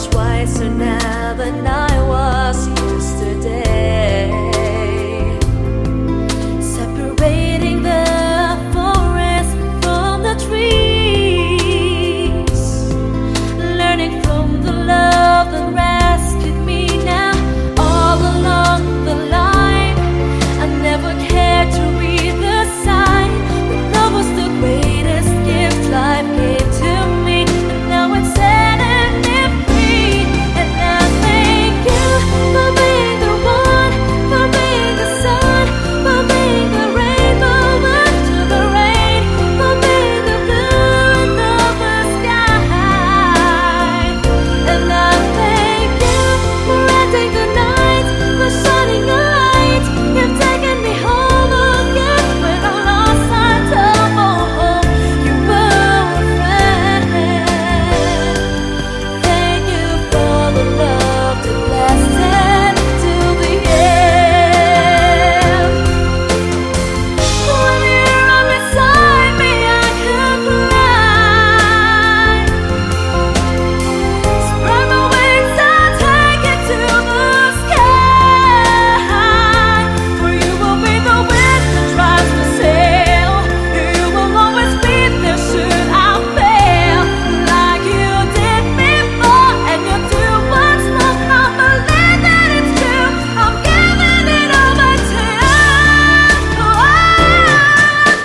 much wiser now than I was yesterday. Separating the forest from the trees, learning from the love that rescued me. Now all along the line, I never cared to read the sign, but love was the greatest gift life gave to me. And now it's setting me free, and I thank you for being the one, for being the sun, for being the rainbow under the rain, for being the blue and the sky. And I thank you for ending the night, for shining a light. You've taken me home again when I lost sight of home. You were a friend. Thank you for the love that lasted till the end. When you're right beside me, I could fly. Spread my wings and take it to the sky. For you will be the wind that tries to sail. You will always be there should I fail, like you did before, and you'll do what's more. I believe that it's true. I'm giving it over to you.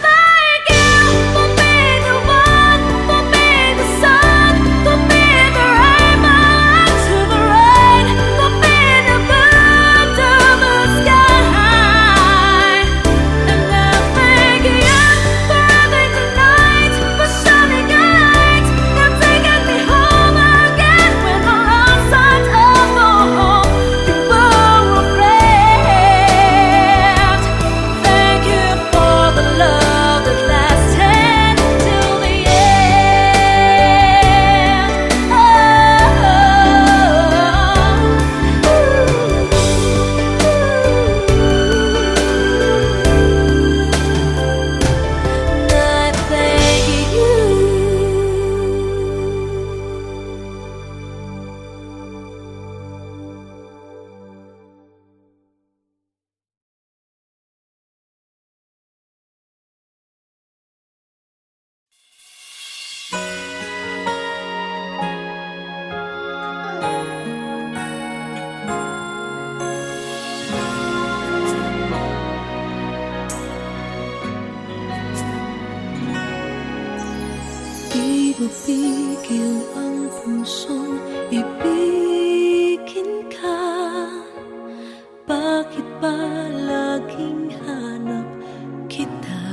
Thank you for being the one, for being the sun, for being the rainbow into the rain, for being the bird to the sky. And I thank you for ending the night, for shining a light. You've taken me home again when I lost sight of home. You were a friend. Thank you for the love that lasted till the end. I thank you. Di mapigil ang pusong ibigin ka. Bakit ba laging hanap kita?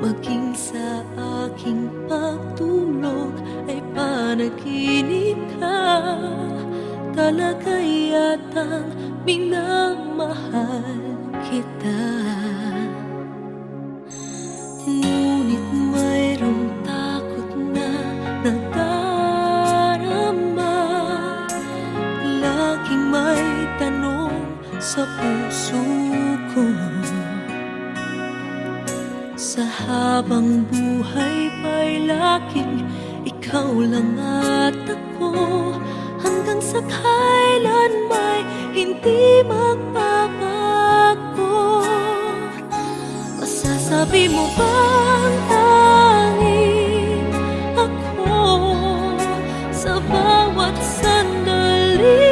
Maging sa aking pagtulog ay panaginip ka. Talaga yatang minamahal kita. Ngunit mayroong takot na nadarama. Laging may tanong sa puso ko. Sa habang buhay ba'y laging ikaw lang at ako, hanggang sa kailan may hindi magbabago. Masasabi mo bang tanging ako sa bawat sandali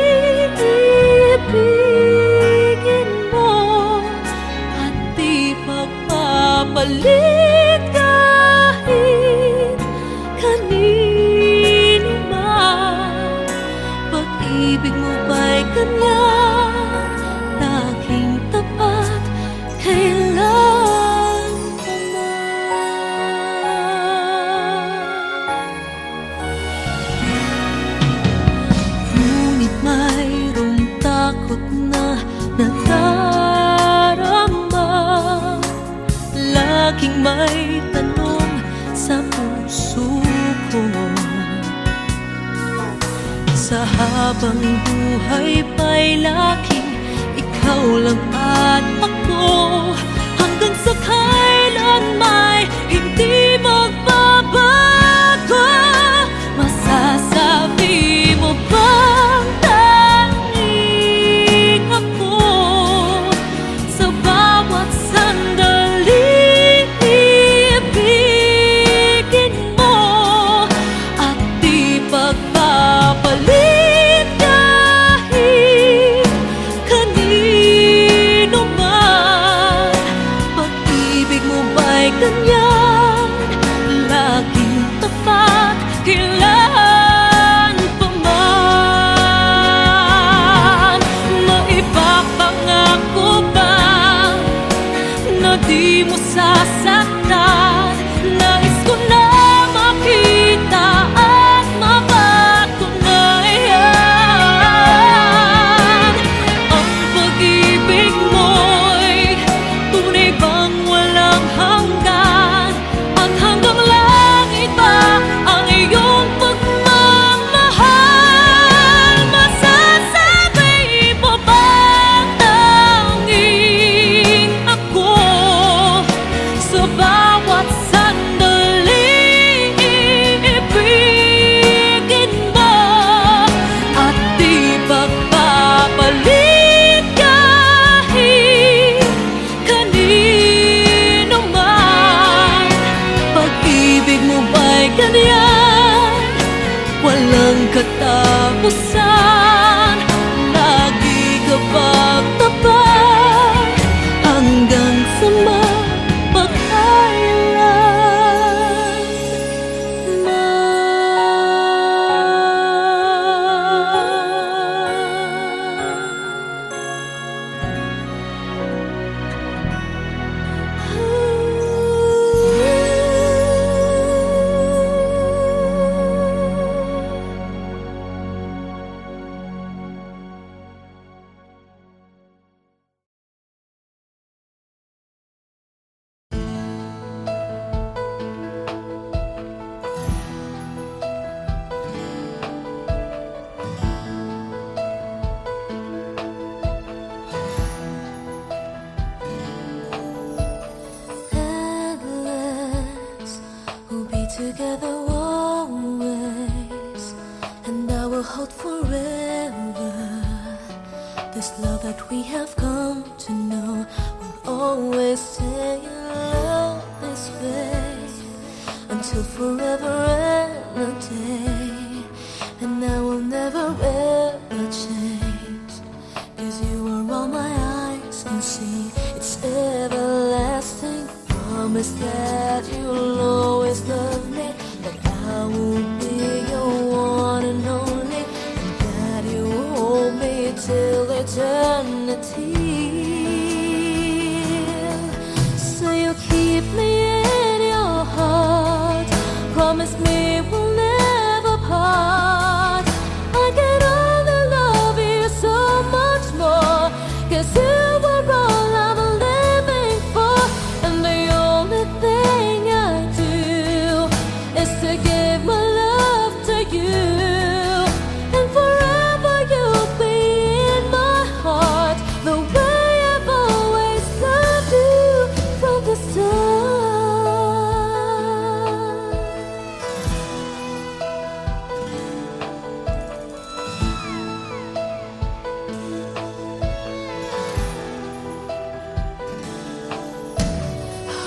ibigin mo at di pagpapalit kahit kanino man? Pag-ibig mo ba'y ganyan, laging tapat kailan pa man? Ngunit mayroong takot na nadarama. Laging may tanong sa puso ko. Sa habang buhay ba'y laging ikaw lang at ako, hanggang sa kailan may hindi magbabago. Masasabi hold forever. This love that we have come to know will always stay in love this way until forever and a day. And I will never ever change, 'cause you are all my eyes can see. It's everlasting. Promise that you'll always love me, that I will be your one and only, and that you hold me till eternity. So you keep me in your heart. Promise me we'll never part. I can only love you so much more, 'cause you are all I'm living for. And the only thing I do is to give my love to you. And forever you'll be in my heart, the way I've always loved you from the start.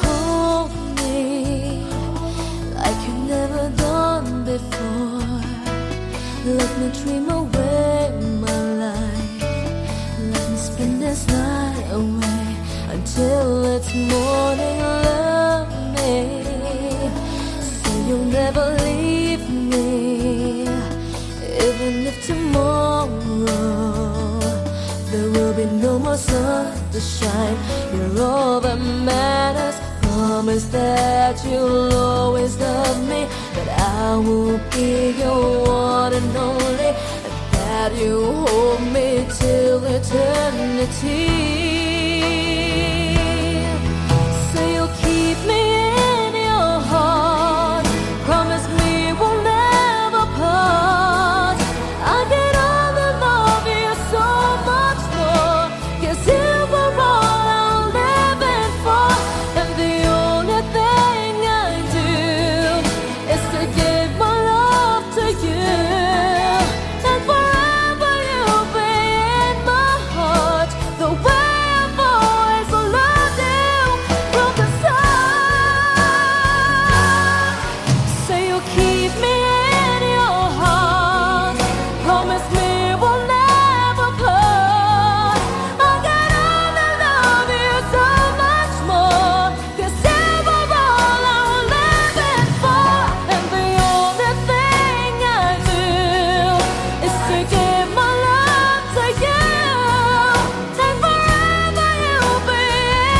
Hold me like you never done before. Let me dream away my life. Let me spend this night away until it's morning. Love me so you'll never leave me, even if tomorrow there will be no more sun to shine. You're all that matters. Promise that you'll always love me, that I will be your one and only, and that you hold me till eternity. So you'll keep me in your heart. Promise me we'll never part. I can only love you so much more, 'cause you were all I'm living for. And the only thing I do is to give my love to you. And forever you'll be in my heart, the way I've always loved you from the start. So you'll keep me in your heart. Promise me we'll never part. I can only love you so much more, 'cause you are all I'm living for. And the only thing I do is to give my love to you. And forever you'll be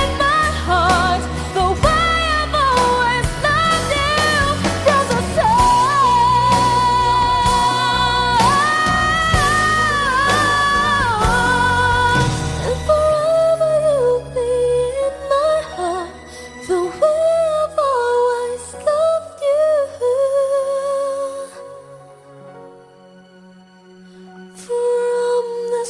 in my heart, the way I've always loved you from the start. And forever you'll be in my heart, the way I've always loved you from the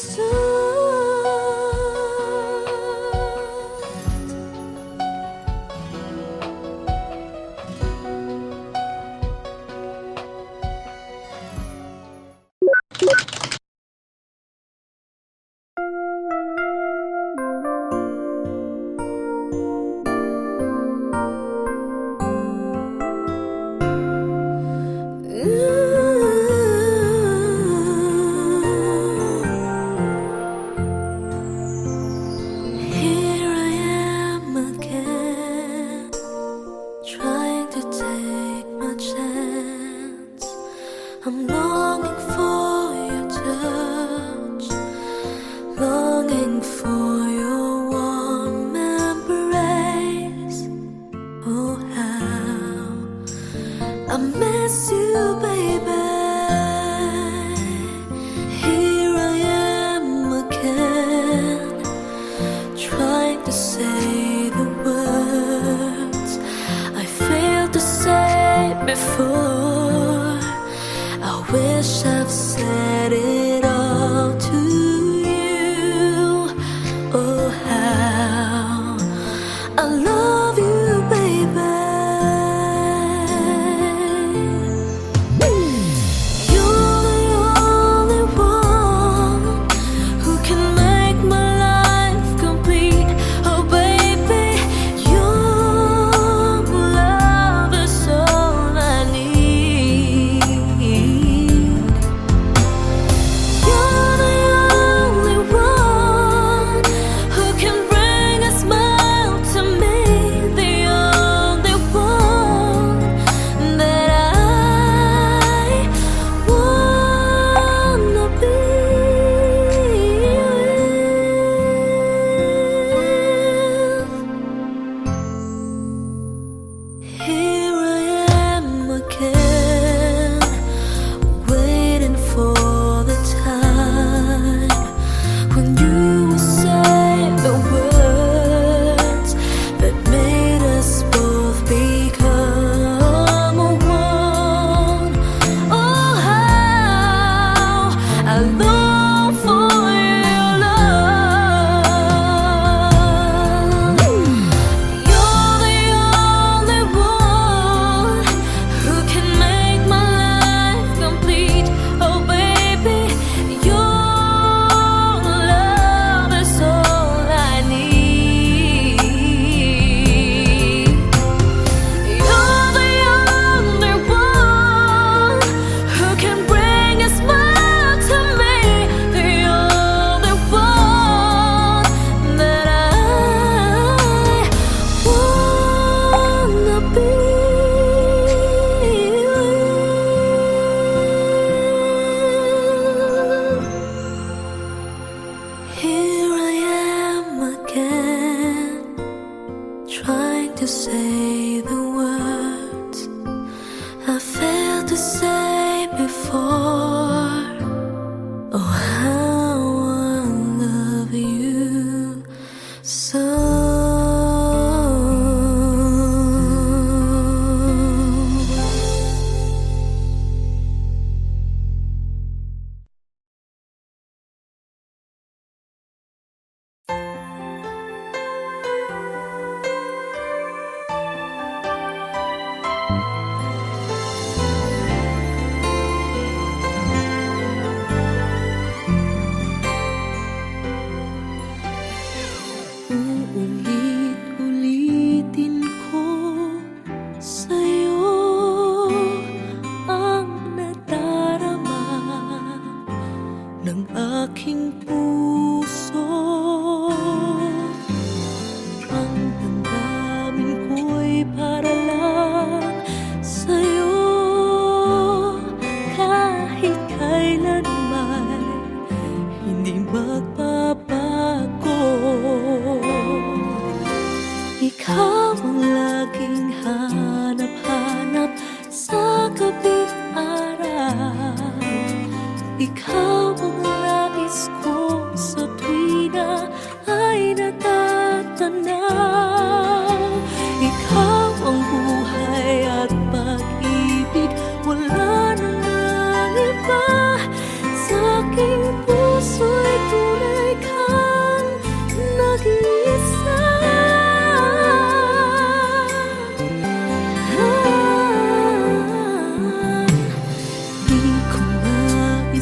Here I am again, trying to take my chance. I'm longing for your touch, longing for your warm embrace. Oh, how I miss you, baby. Here I am again, trying to say the words I failed to say before. I wish I've said it all to you. Oh, how I love you, baby. You're the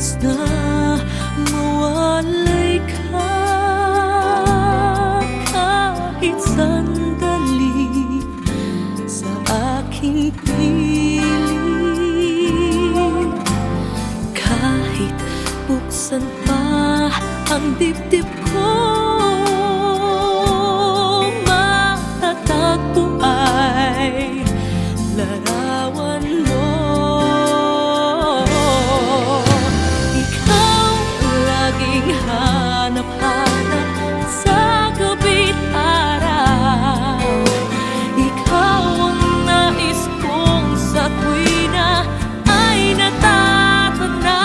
oras na mawalay ka, kahit sandali sa aking piling. Kahit buksan pa ang dibdib ko, matatagpo ay larawan mo. Ikaw laging hanap-hanap sa gabi't araw. Ikaw ang nais kong sa tuwina ay natatanaw.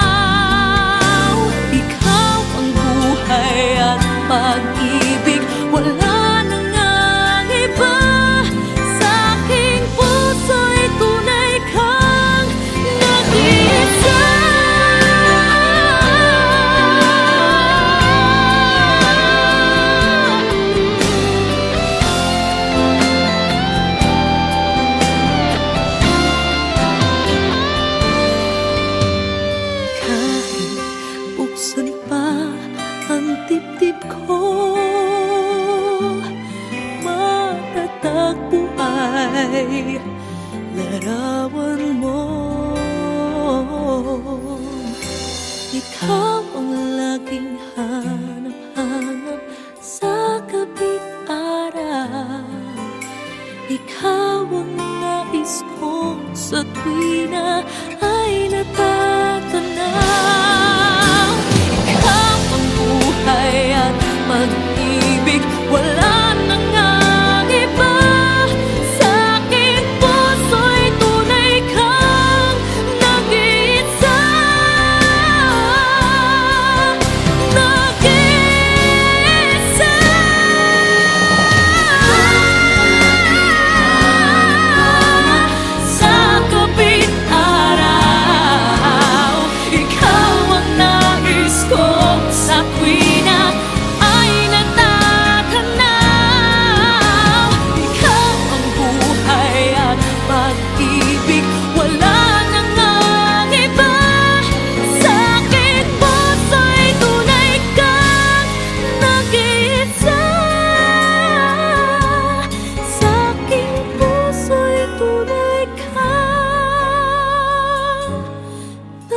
Ikaw ang buhay at pag-ibig, wala nang ang iba. Sa aking puso'y tunay kang nag-iisa. Kahit buksan pa ang dibdib ko, matatagpo ay larawan mo. Ikaw ang laging hanap-hanap sa gabi't araw. Ikaw ang nais kong sa tuwina ay natatanaw. Ikaw ang buhay at pag-ibig, wala nang ang iba. Sa aking puso'y tunay kang nag-iisa. Nag-iisa. Sa gabi't araw, ikaw ang nais kong sa tuwina ay natatanaw. Ikaw ang buhay at pag-ibig, wala nang ang iba. Sa aking puso'y tunay kang nag-iisa. Sa aking puso'y tunay kang nag-iisa.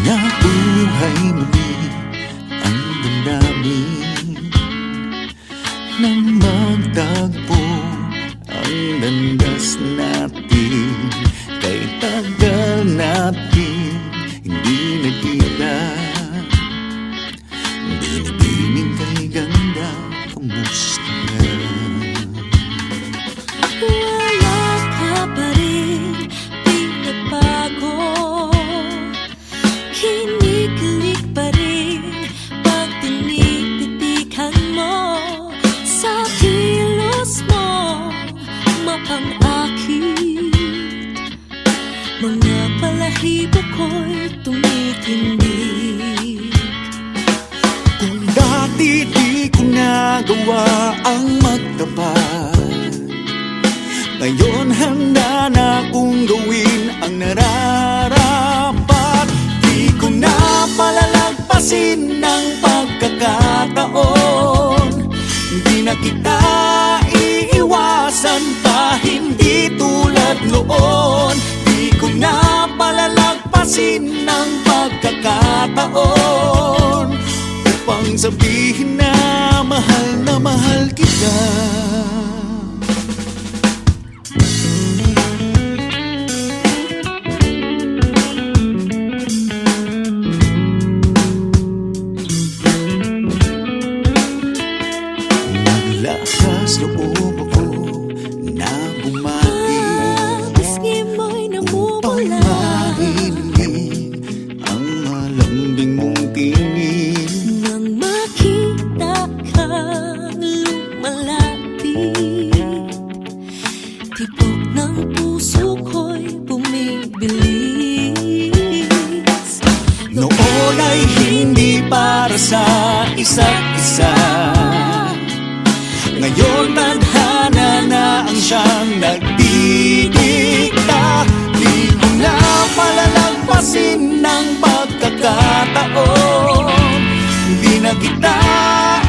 Nabuhay muli ang damdamin na magtagpo ang landas natin. Kay tagal natin hindi nagkita, binibining kay ganda, kamusta ka? Wala ka pa rin, di nagbago. Kinikilig pa rin pag tinititikan mo. Sa kilos mo, mapang-akit. Mga balahibo ko'y tumitindig. Kung dati di ko nagawa ang magtapat, ngayon handa na kong gawin ang nararapat. Di ko na palalagpasin ng pagkakataon. Hindi na kita iiwasan pa, hindi tulad noon. Di ko na palalagpasin ng pagkakataon upang sabihin na mahal kita. Naglakas loob ako na bumati Pisngi mo'y namumula. upang marinig ang ngayon ay hindi para sa isa't isa. Ngayon tadhana na ang siyang nagdidikta. Di ko na palalagpasin ng pagkakataon. Di na kita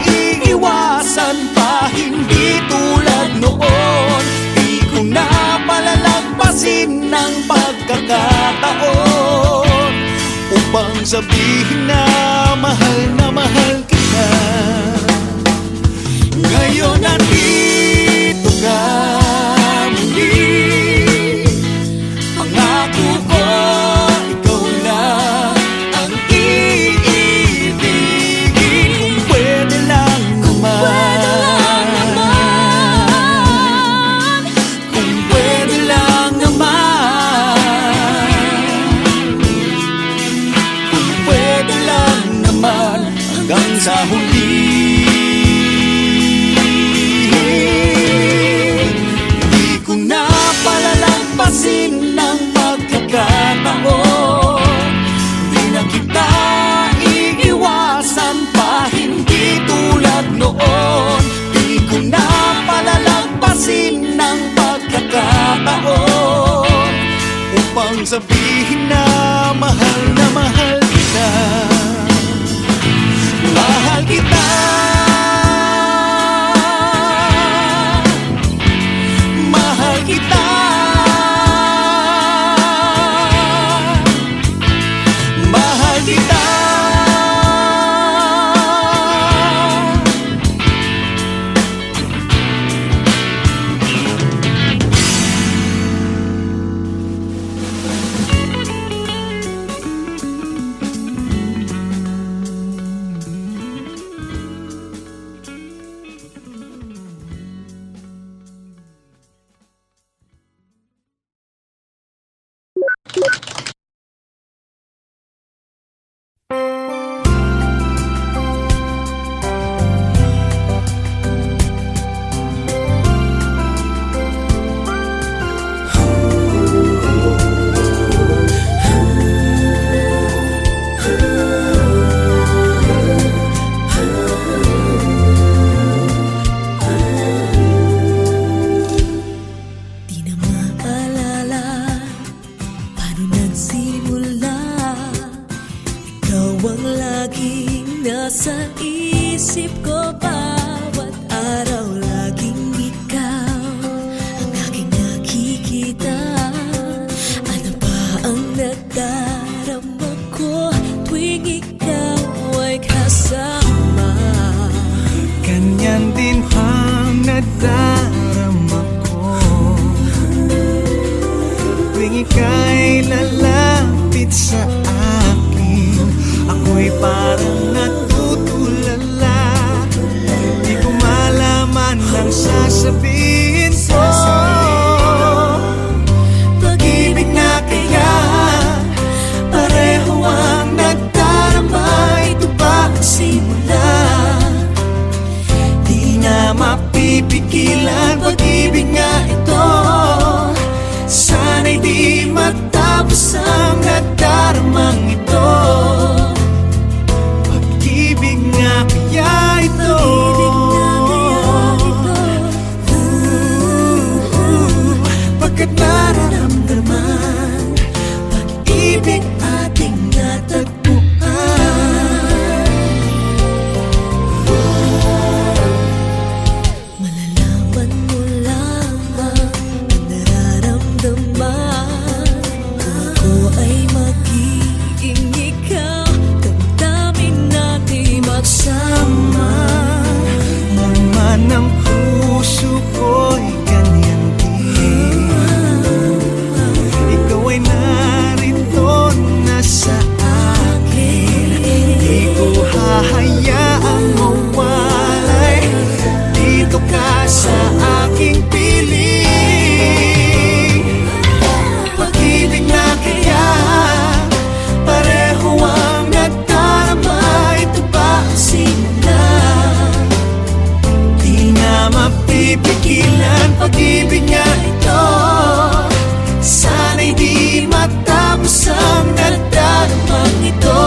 iiwasan pa, hindi tulad noon. Di ko na palalagpasin ng pagkakataon upang sabihin na mahal kita. Ngayon nandito ka muli. Pangako ko, ikaw na ang iibigin. Kung pwede lang naman, kung pwede lang naman, kung pwede lang naman, hanggang sa huli. Pasin ng pagkakataon. Di na kita iiwasan pa, hindi tulad noon. Di ko na palalagpasin ng pagkakataon upang sabihin na mahal kita. Mahal kita. Mahal kita. Nasa isip ko bawat araw, laging ikaw ang aking nakikita. Ano ba ang nadarama ko tuwing ikaw ay kasama? Ganyan din ang nadarama ko tuwing ika'y lalapit sa akin. Ako'y parang natutulala, di ko malaman ang sasabihin ko. Pag-ibig na kaya pareho ang nagdarama. Ito ba ang simula? Di na mapipigilan pag-ibig nga ito. Sana'y di matapos ang nagdaramang ito. Pag-ibig nga kaya ito. Pagkat nararamdaman pag-ibig ating natagpuan. Malalaman mo lamang ang nararamdaman kung ako ay magiging ikaw. Damdamin natin magsama. Naman ang puso ko'y ganyan din. Ikaw ay narito na sa akin. Di ko hahayaang mawalay. Dito ka sa aking piling. Pag-ibig na kaya pareho ang nagdarama. Ito ba ang simula? Di na mapipigilan pag-ibig nga ito. Sana'y di matapos ang nagdaramang ito.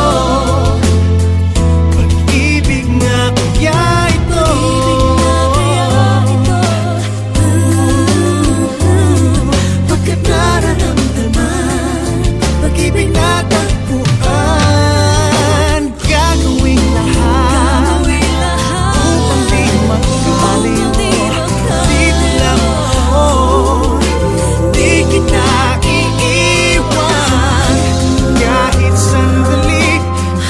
pag-ibig na tagpuan. Gagawin lahat upang di magkalayo. Dito lang ako, di kita iiwan. Kahit sandali,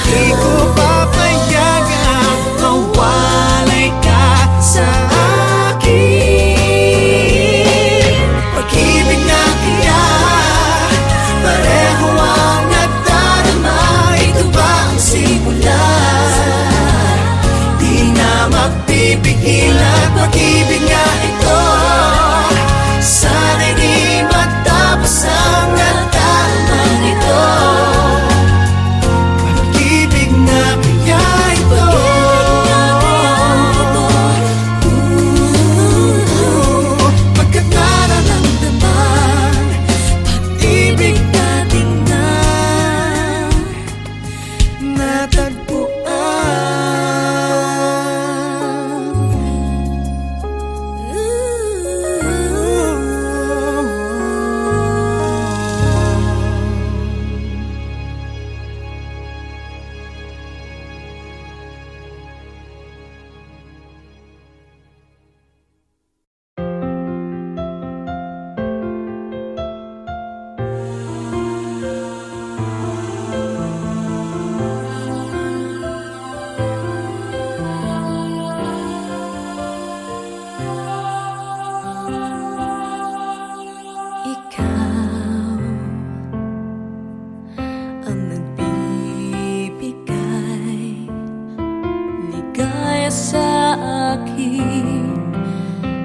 di ko papayagan mawalay ka sa akin. Pag-ibig na kaya pareho ang nagdarama. Ito ba ang simula? Di na magpipigil at pag-ibig nga ito. Sana'y di matapos ang nagdaramang ito. Pag-ibig na kaya ito. Pagkat nararamdaman, pag-ibig natin na Ikaw ang nagbibigay ligaya sa akin,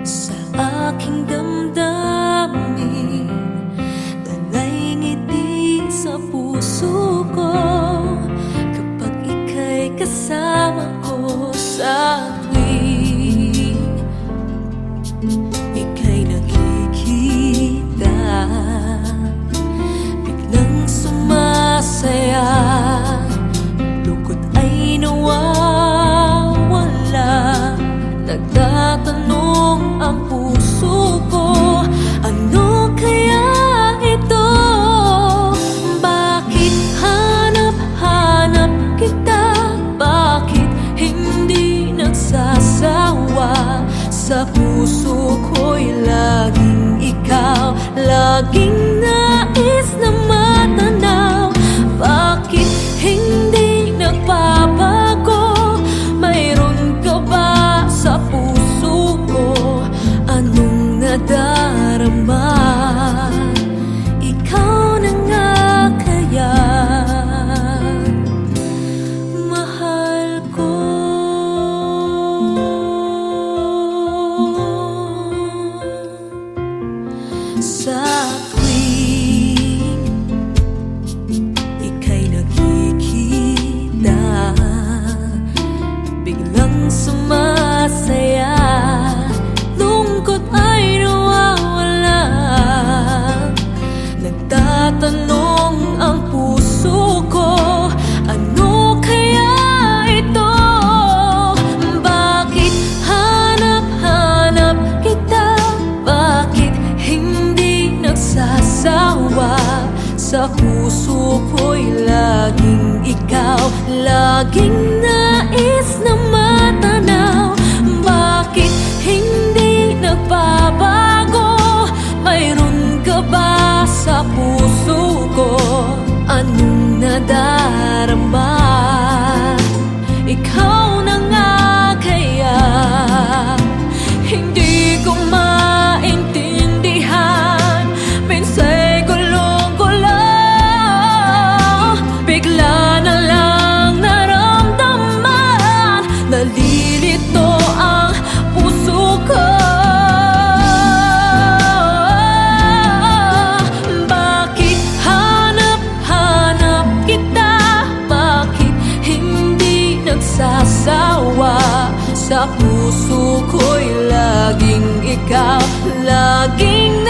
sa aking damdamin. Talay ngiti sa puso ko kapag ika'y kasama ko sa tuwing ika'y nakikita. Biglang sumasaya, lungkot ay nawawala. Nagtatanong ang puso ko, ano kaya ito? Bakit hanap-hanap kita? Bakit hindi nagsasawa? Sa puso ko'y laging ikaw, laging nais na matanaw. Bakit hindi nagbabago? Mayroon ka ba sa puso ko? Anong nadarama? Ikaw na nga kaya mahal ko. Sa tuwing ika'y nakikita, biglang sumasaya, lungkot ay nawawala. Nagtatanong ang puso ko, ano kaya ito? Bakit hanap-hanap kita? Bakit hindi nagsasawa? Sa puso ko'y laging ikaw, laging nais na matanaw. Bakit hindi nagbabago? Mayroon ka ba sa puso ko? Anong nadarama? Ikaw na nga kaya hindi ko maintindihan. Minsa'y gulong-gulo, bigla na lang naramdaman. Nalilito ang puso ko. Bakit hanap-hanap kita? Bakit hindi nagsasawa? Sa puso ko'y laging ikaw, laging